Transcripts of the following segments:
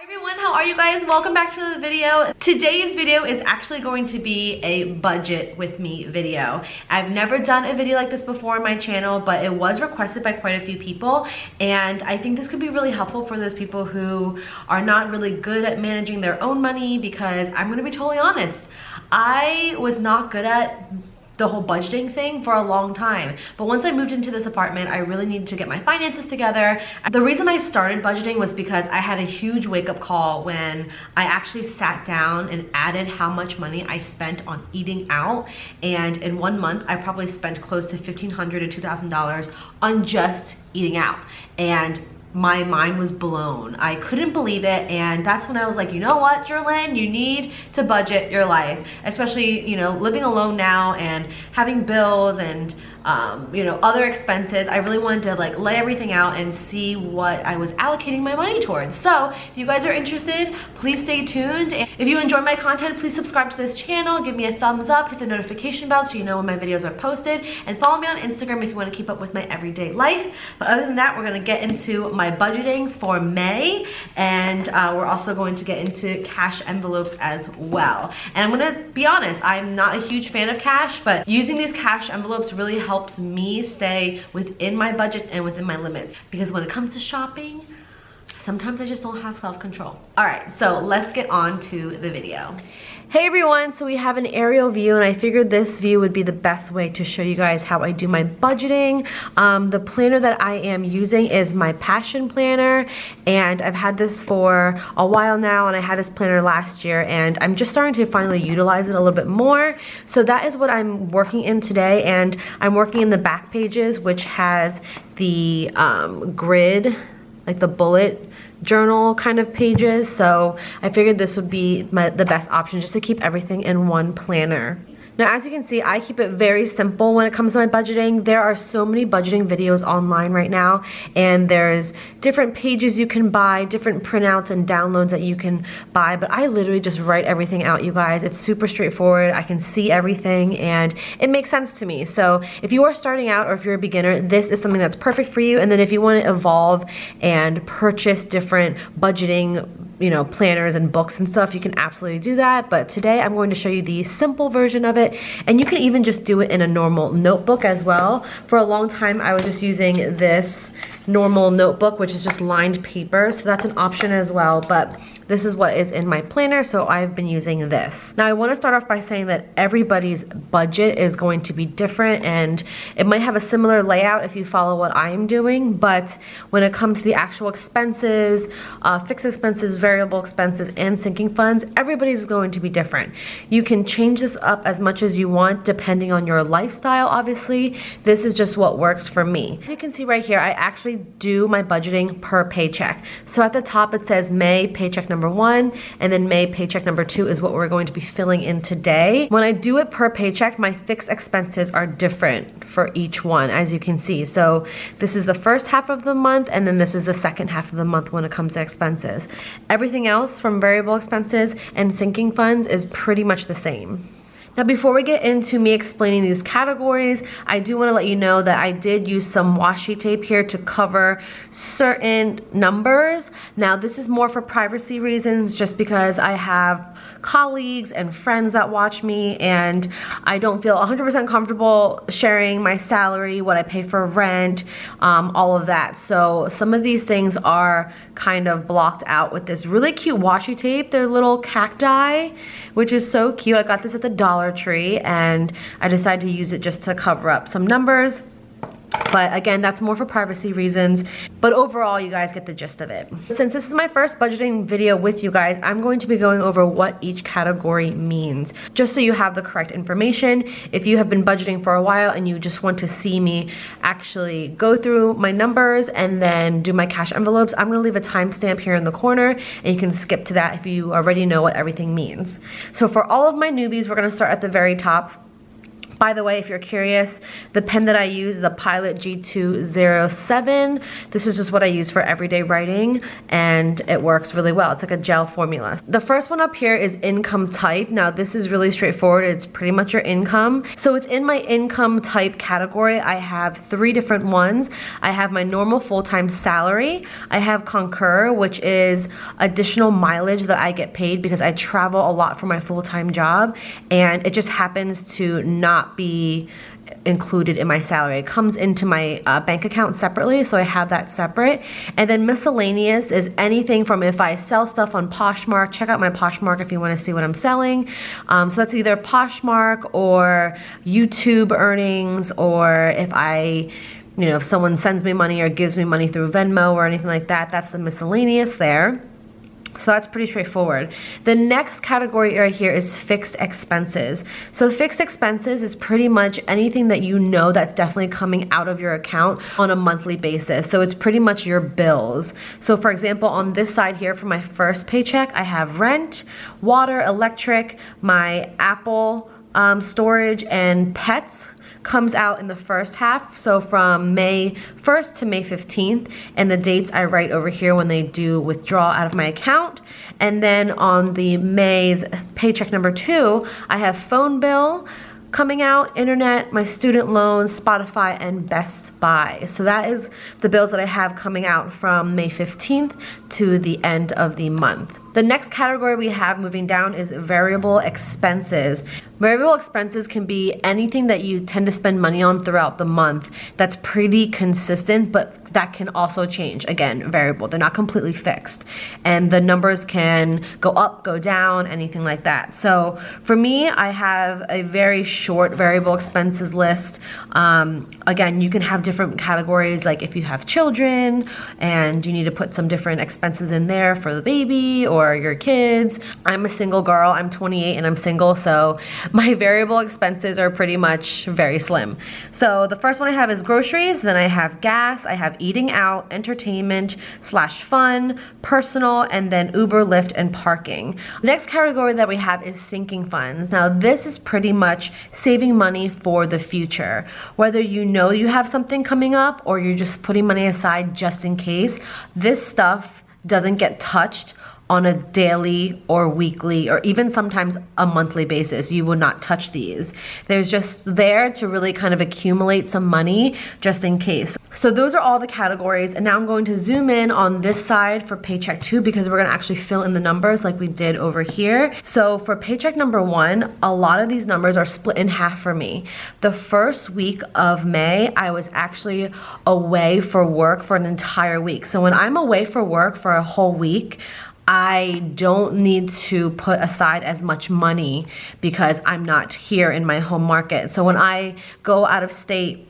Everyone, how are you guys? Welcome back to the video. Today's video is actually going to be a budget with me video. I've never done a video like this before on my channel, but it was requested by quite a few people, and I think this could be really helpful for those people who are not really good at managing their own money, because I'm gonna be totally honest, I was not good at the whole budgeting thing for a long time. But once I moved into this apartment, I really needed to get my finances together. The reason I started budgeting was because I had a huge wake-up call when I actually sat down and added how much money I spent on eating out. And in 1 month, I probably spent close to $1,500 to $2,000 on just eating out. And my mind was blown. I couldn't believe it, and that's when I was like, you know what, Jerlyn, you need to budget your life, especially, you know, living alone now and having bills and you know, other expenses. I really wanted to like lay everything out and see what I was allocating my money towards. So if you guys are interested, please stay tuned. If you enjoy my content, please subscribe to this channel, give me a thumbs up, hit the notification bell so you know when my videos are posted, and follow me on Instagram if you want to keep up with my everyday life. But other than that, we're going to get into my budgeting for May, and we're also going to get into cash envelopes as well. And I'm going to be honest, I'm not a huge fan of cash, but using these cash envelopes really helps me stay within my budget and within my limits, because when it comes to shopping, sometimes I just don't have self-control. All right, so let's get on to the video. Hey everyone, so we have an aerial view, and I figured this view would be the best way to show you guys how I do my budgeting. The planner that I am using is my Passion planner, and I've had this for a while now, and I had this planner last year, and I'm just starting to finally utilize it a little bit more. So that is what I'm working in today, and I'm working in the back pages, which has the grid, like the bullet journal kind of pages. So I figured this would be the best option, just to keep everything in one planner. Now, as you can see, I keep it very simple when it comes to my budgeting. There are so many budgeting videos online right now, and there's different pages you can buy, different printouts and downloads that you can buy, but I literally just write everything out, you guys. It's super straightforward. I can see everything, and it makes sense to me. So if you are starting out or if you're a beginner, this is something that's perfect for you. And then if you want to evolve and purchase different budgeting, you know, planners and books and stuff, you can absolutely do that. But today I'm going to show you the simple version of it, and you can even just do it in a normal notebook as well. For a long time I was just using this normal notebook, which is just lined paper, so that's an option as well, but this is what is in my planner, so I've been using this. Now I want to start off by saying that everybody's budget is going to be different, and it might have a similar layout if you follow what I'm doing, but when it comes to the actual expenses, fixed expenses, variable expenses, and sinking funds, everybody's is going to be different. You can change this up as much as you want depending on your lifestyle, obviously. This is just what works for me. As you can see right here, I actually do my budgeting per paycheck. So at the top it says May paycheck number 1, and then May paycheck number 2 is what we're going to be filling in today. When I do it per paycheck, my fixed expenses are different for each one, as you can see. So this is the first half of the month, and then this is the second half of the month when it comes to expenses. Everything else from variable expenses and sinking funds is pretty much the same. Now, before we get into me explaining these categories, I do want to let you know that I did use some washi tape here to cover certain numbers. Now, this is more for privacy reasons, just because I have colleagues and friends that watch me, and I don't feel 100% comfortable sharing my salary, what I pay for rent, all of that. So some of these things are kind of blocked out with this really cute washi tape. They're little cacti, which is so cute. I got this at the Dollar Tree, and I decided to use it just to cover up some numbers. But again, that's more for privacy reasons. But overall, you guys get the gist of it. Since this is my first budgeting video with you guys, I'm going to be going over what each category means, just so you have the correct information. If you have been budgeting for a while and you just want to see me actually go through my numbers and then do my cash envelopes, I'm gonna leave a timestamp here in the corner, and you can skip to that if you already know what everything means. So for all of my newbies, we're gonna start at the very top. By the way, if you're curious, the pen that I use is the Pilot G207. This is just what I use for everyday writing, and it works really well. It's like a gel formula. The first one up here is income type. Now this is really straightforward. It's pretty much your income. So within my income type category, I have 3 different ones. I have my normal full-time salary. I have Concur, which is additional mileage that I get paid because I travel a lot for my full-time job, and it just happens to not be included in my salary. It comes into my bank account separately, so I have that separate. And then miscellaneous is anything from if I sell stuff on Poshmark. Check out my Poshmark if you want to see what I'm selling. So that's either Poshmark or YouTube earnings, or if someone sends me money or gives me money through Venmo or anything like that, that's the miscellaneous there. So that's pretty straightforward. The next category right here is fixed expenses. So fixed expenses is pretty much anything that you know that's definitely coming out of your account on a monthly basis. So it's pretty much your bills. So for example, on this side here for my first paycheck, I have rent, water, electric, my Apple storage, and pets comes out in the first half, so from May 1st to May 15th, and the dates I write over here when they do withdraw out of my account. And then on the May's paycheck number 2, I have phone bill coming out, internet, my student loans, Spotify, and Best Buy. So that is the bills that I have coming out from May 15th to the end of the month. The next category we have moving down is variable expenses. Variable expenses can be anything that you tend to spend money on throughout the month that's pretty consistent, but that can also change. Again, variable, they're not completely fixed. And the numbers can go up, go down, anything like that. So for me, I have a very short variable expenses list. Again, you can have different categories, like if you have children and you need to put some different expenses in there for the baby or your kids. I'm a single girl, I'm 28 and I'm single, so my variable expenses are pretty much very slim. So the first one I have is groceries, then I have gas, I have eating out, entertainment / fun, personal, and then Uber, Lyft, and parking. The next category that we have is sinking funds. Now this is pretty much saving money for the future. Whether you know you have something coming up or you're just putting money aside just in case, this stuff doesn't get touched on a daily or weekly or even sometimes a monthly basis. You would not touch these. There's just there to really kind of accumulate some money just in case. So those are all the categories, and now I'm going to zoom in on this side for paycheck 2 because we're gonna actually fill in the numbers like we did over here. So for paycheck number 1, a lot of these numbers are split in half for me. The first week of May, I was actually away for work for an entire week. So when I'm away for work for a whole week, I don't need to put aside as much money because I'm not here in my home market. So when I go out of state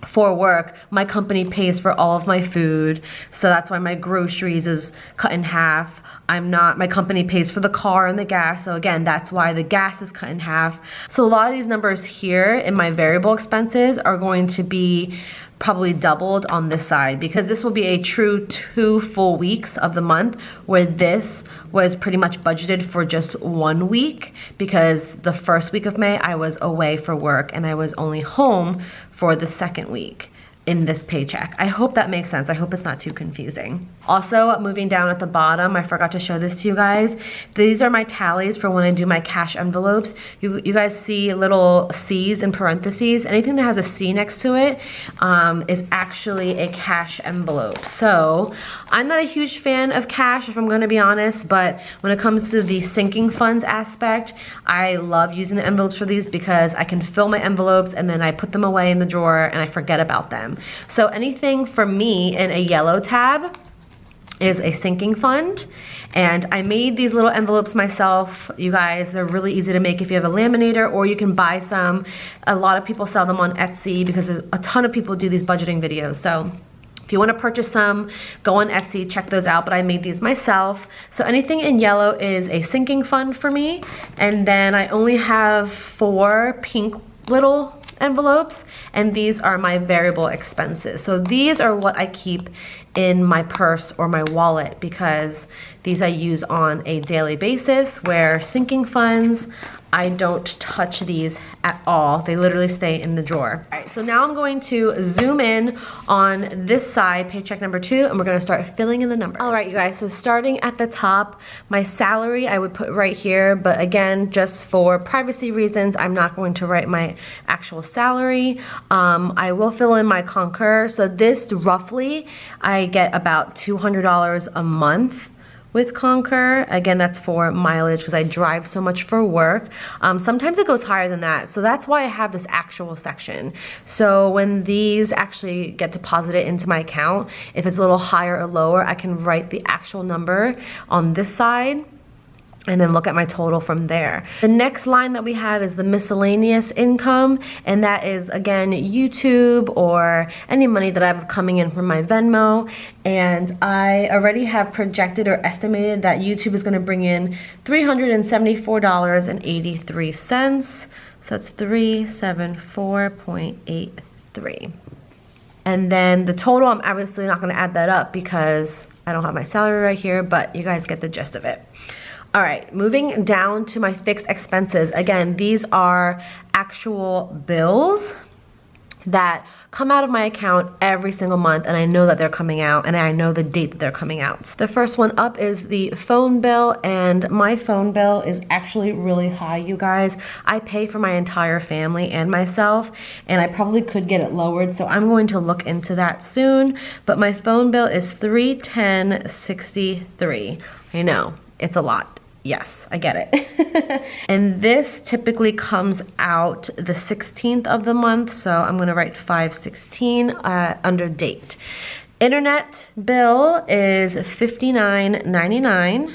for work, my company pays for all of my food. So that's why my groceries is cut in half. My company pays for the car and the gas. So again, that's why the gas is cut in half. So a lot of these numbers here in my variable expenses are going to be probably doubled on this side because this will be a true 2 full weeks of the month, where this was pretty much budgeted for just 1 week because the first week of May I was away for work and I was only home for the second week in this paycheck. I hope that makes sense. I hope it's not too confusing. Also, moving down at the bottom, I forgot to show this to you guys. These are my tallies for when I do my cash envelopes. You guys see little C's in parentheses. Anything that has a C next to it is actually a cash envelope. So I'm not a huge fan of cash, if I'm gonna be honest, but when it comes to the sinking funds aspect, I love using the envelopes for these because I can fill my envelopes and then I put them away in the drawer and I forget about them. So anything for me in a yellow tab is a sinking fund. And I made these little envelopes myself, you guys. They're really easy to make if you have a laminator, or you can buy some. A lot of people sell them on Etsy because a ton of people do these budgeting videos. So if you want to purchase some, go on Etsy, check those out, but I made these myself. So anything in yellow is a sinking fund for me. And then I only have 4 pink little envelopes, and these are my variable expenses. So these are what I keep in my purse or my wallet, because these I use on a daily basis, where sinking funds, I don't touch these at all. They literally stay in the drawer. All right, so now I'm going to zoom in on this side, paycheck number 2, and we're gonna start filling in the numbers. All right, you guys, so starting at the top, my salary I would put right here, but again, just for privacy reasons, I'm not going to write my actual salary. I will fill in my Concur. So this, roughly, I get about $200 a month with Concur. Again, that's for mileage because I drive so much for work. Sometimes it goes higher than that. So that's why I have this actual section. So when these actually get deposited into my account, if it's a little higher or lower, I can write the actual number on this side and then look at my total from there. The next line that we have is the miscellaneous income, and that is, again, YouTube or any money that I have coming in from my Venmo. And I already have projected or estimated that YouTube is gonna bring in $374.83. So that's 374.83. And then the total, I'm obviously not gonna add that up because I don't have my salary right here, but you guys get the gist of it. All right, moving down to my fixed expenses. Again, these are actual bills that come out of my account every single month, and I know that they're coming out, and I know the date that they're coming out. The first one up is the phone bill, and my phone bill is actually really high, you guys. I pay for my entire family and myself, and I probably could get it lowered, so I'm going to look into that soon. But my phone bill is $310.63. I know, it's a lot. Yes, I get it. And this typically comes out the 16th of the month, so I'm gonna write 5/16 under date. Internet bill is $59.99.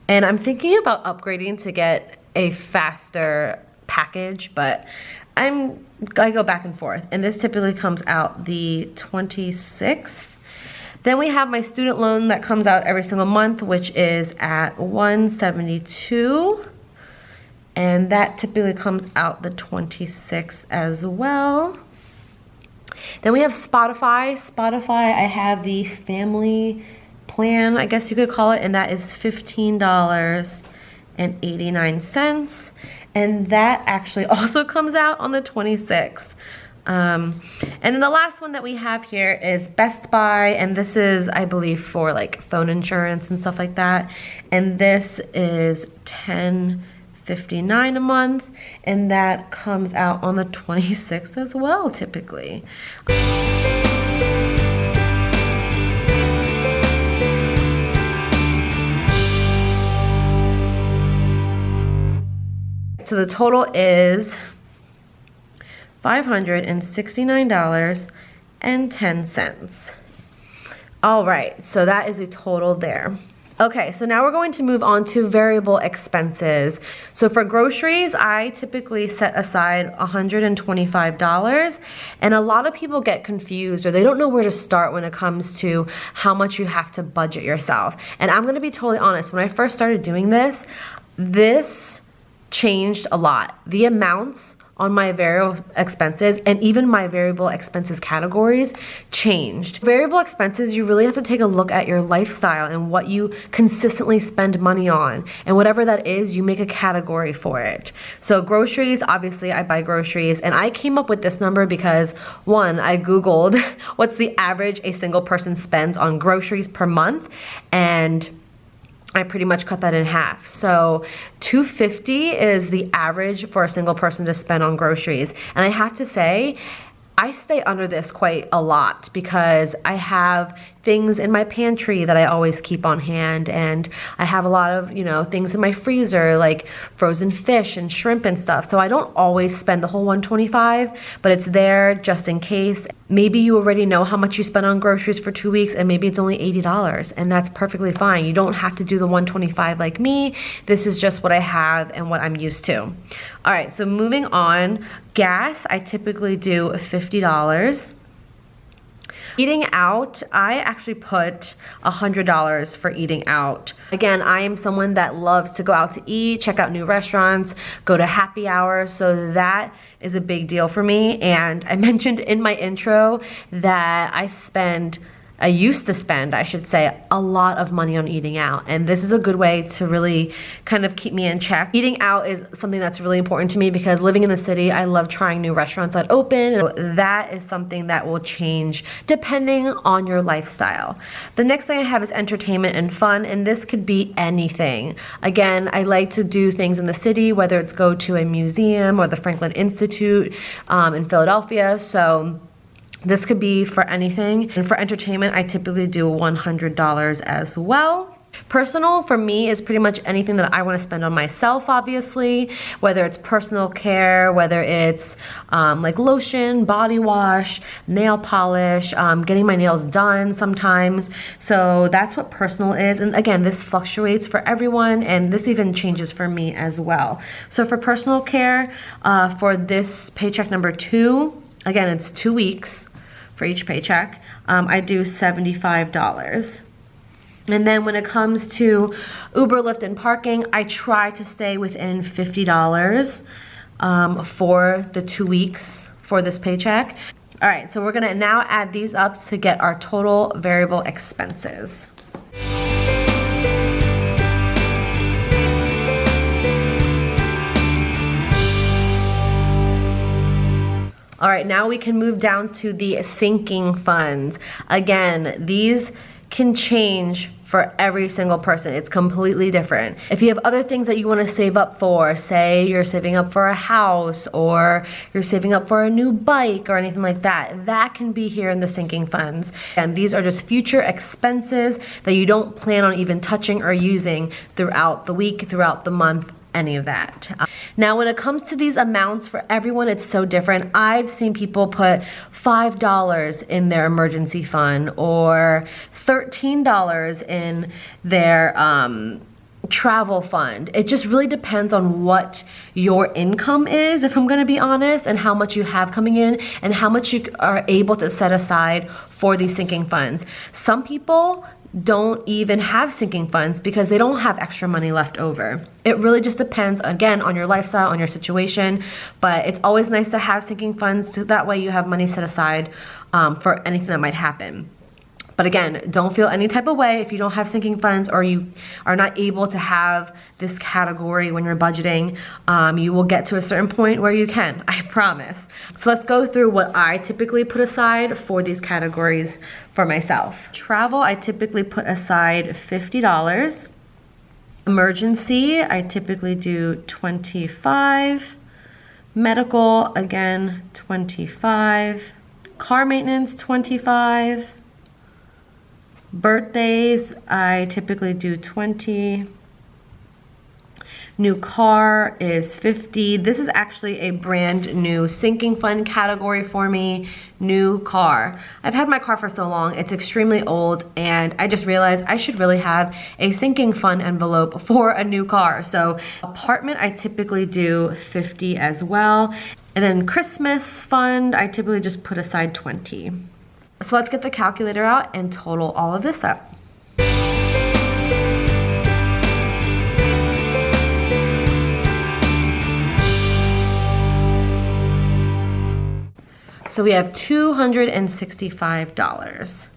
And I'm thinking about upgrading to get a faster package, but I go back and forth. And this typically comes out the 26th. Then we have my student loan that comes out every single month, which is at $172. And that typically comes out the 26th as well. Then we have Spotify. Spotify, I have the family plan, I guess you could call it, and that is $15.89. And that actually also comes out on the 26th. And then the last one that we have here is Best Buy, and this is, I believe, for like phone insurance and stuff like that. And this is $10.59 a month, and that comes out on the 26th as well, typically. So the total is $569.10. All right, so that is the total there. Okay, so now we're going to move on to variable expenses. So for groceries, I typically set aside $125, and a lot of people get confused or they don't know where to start when it comes to how much you have to budget yourself. And I'm gonna be totally honest, when I first started doing this changed a lot. The amounts on my variable expenses and even my variable expenses categories changed. Variable expenses, you really have to take a look at your lifestyle and what you consistently spend money on. And whatever that is, you make a category for it. So groceries, obviously I buy groceries, and I came up with this number because one, I Googled what's the average a single person spends on groceries per month, and I pretty much cut that in half. So $250 is the average for a single person to spend on groceries. And I have to say, I stay under this quite a lot because I have things in my pantry that I always keep on hand, and I have a lot of, things in my freezer like frozen fish and shrimp and stuff. So I don't always spend the whole $125, but it's there just in case. Maybe you already know how much you spend on groceries for 2 weeks, and maybe it's only $80, and that's perfectly fine. You don't have to do the $125 like me. This is just what I have and what I'm used to. All right, so moving on, gas, I typically do $50. Eating out, I actually put $100 for eating out. Again, I am someone that loves to go out to eat, check out new restaurants, go to happy hours, so that is a big deal for me. And I mentioned in my intro that I used to spend, I should say, a lot of money on eating out. And this is a good way to really kind of keep me in check. Eating out is something that's really important to me because living in the city, I love trying new restaurants that open. And that is something that will change depending on your lifestyle. The next thing I have is entertainment and fun, and this could be anything. Again, I like to do things in the city, whether it's go to a museum or the Franklin Institute in Philadelphia. So this could be for anything. And for entertainment, I typically do $100 as well. Personal for me is pretty much anything that I want to spend on myself, obviously, whether it's personal care, whether it's like lotion, body wash, nail polish, getting my nails done sometimes. So that's what personal is. And again, this fluctuates for everyone, and this even changes for me as well. So for personal care, for this paycheck number 2, again, it's 2 weeks for each paycheck. I do $75. And then when it comes to Uber, Lyft, and parking, I try to stay within $50 for the 2 weeks for this paycheck. All right, so we're gonna now add these up to get our total variable expenses. All right, now we can move down to the sinking funds. Again, these can change for every single person. It's completely different. If you have other things that you want to save up for, say you're saving up for a house or you're saving up for a new bike or anything like that, that can be here in the sinking funds. And these are just future expenses that you don't plan on even touching or using throughout the week, throughout the month, any of that. Now, when it comes to these amounts, for everyone, it's so different. I've seen people put $5 in their emergency fund or $13 in their travel fund. It just really depends on what your income is, if I'm gonna be honest, and how much you have coming in and how much you are able to set aside for these sinking funds. Some people don't even have sinking funds because they don't have extra money left over. It really just depends, again, on your lifestyle, on your situation, but it's always nice to have sinking funds so that way you have money set aside for anything that might happen. But again, don't feel any type of way if you don't have sinking funds or you are not able to have this category when you're budgeting. You will get to a certain point where you can, I promise. So let's go through what I typically put aside for these categories for myself. Travel, I typically put aside $50. Emergency, I typically do $25. Medical, again, $25. Car maintenance, $25. Birthdays, I typically do $20. New car is $50. This is actually a brand new sinking fund category for me. New car. I've had my car for so long, it's extremely old, and I just realized I should really have a sinking fund envelope for a new car. So apartment, I typically do $50 as well. And then Christmas fund, I typically just put aside $20. So let's get the calculator out and total all of this up. So we have $265.